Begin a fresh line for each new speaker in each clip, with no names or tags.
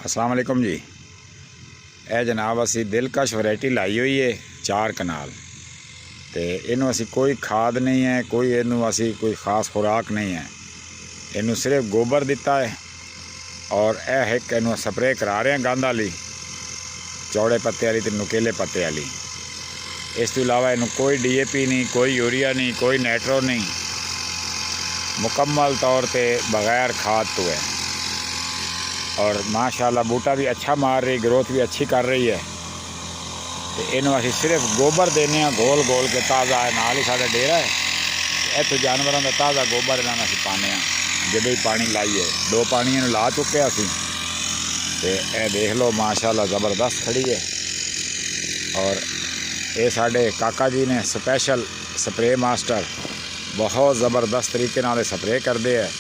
अस्सलाम वालेकुम जी। ਇਹ जनाब ਅਸੀਂ दिलकश वैरायटी लाई हुई है 4 कनाल तो इनू असी कोई खाद नहीं है, कोई इनू असी कोई खास खुराक नहीं है। इनू सिर्फ गोबर दिता है और यह एक इनू स्प्रे करा रहे हैं गंद वाली, चौड़े पत्ते वाली तो नुकीले पत्ते वाली। इस तो इलावा इनू कोई DAP नहीं, कोई यूरिया नहीं, कोई नाइट्रो नहीं, मुकम्मल तौर पर बगैर खाद तो है। और माशाल्लाह बूटा भी अच्छा मार रही, ग्रोथ भी अच्छी कर रही है। तो इनू असी सिर्फ गोबर देने गोल गोल के ताज़ा है, नाल ही साडा डेरा है, इत्थों जानवरों का ताज़ा गोबर इन्होंने असी पाने जब ही पानी लाइए। 2 पानी इन्हू ला चुके असी तो यह देख लो माशाल्लाह ज़बरदस्त खड़ी है। और ये साडे काका जी ने स्पैशल स्प्रे मास्टर बहुत ज़बरदस्त तरीके नाल स्प्रे करते हैं।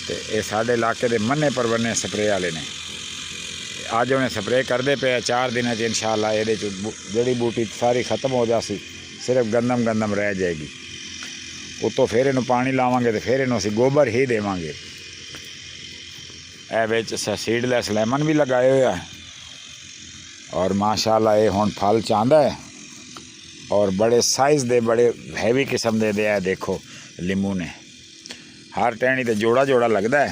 तो ये साढ़े इलाके के मन्ने परवन्ने स्प्रे वाले ने, अज उन्हें स्प्रे करते पे 4 दिन इंशाअल्लाह ये जड़ी बूटी सारी खत्म हो जासी, सिर्फ गंदम गंदम रह जाएगी। उतो फिर इनू पानी लावांगे तो फिर इनू असी गोबर ही देवांगे। ए सीडलैस लेमन भी लगाए हुए है और माशाल्लाह ये हुण फल चांदा है और बड़े साइज़ दे, बड़े हैवी किस्म दे दिया है। देखो लीमू ने हर टहनी तो जोड़ा जोड़ा लगता है।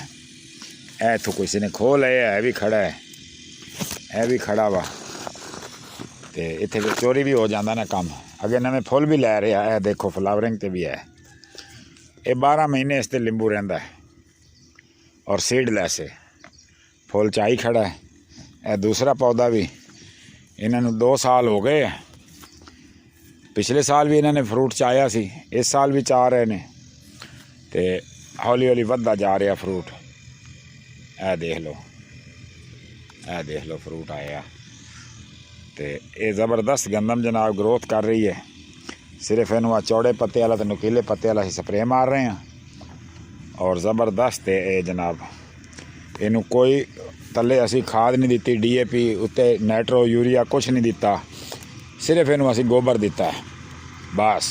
ए इतों किसी ने खोल है भी खड़ा है, यह भी खड़ा वा। तो इतने चोरी भी हो जाता ना काम। अगे नवे फुल भी लै रहा है, देखो फ्लावरिंग तो भी है। ये 12 महीने इस लींबू रहिंदा है और सीडलैस है, फुल चाई खड़ा है। यह दूसरा पौधा भी इन्होंने 2 साल हो गए है। पिछले साल भी इन्होंने फ्रूट चाया सी, इस साल भी चा रहे हैं। तो हौली हौली वधदा जा रहा फ्रूट। ए देख लो, ए देख लो फ्रूट आया। तो ये ज़बरदस्त गंदम जनाब ग्रोथ कर रही है। सिर्फ इनू चौड़े पत्ते वाला तो नुकीले पत्ते वाला ही स्प्रे मार रहे हैं और ज़बरदस्त है ये जनाब। इनू कोई तले असी खाद नहीं दी, DAP उत्ते नाइट्रो यूरिया कुछ नहीं दिता, सिर्फ इनू असी गोबर दिता है बस।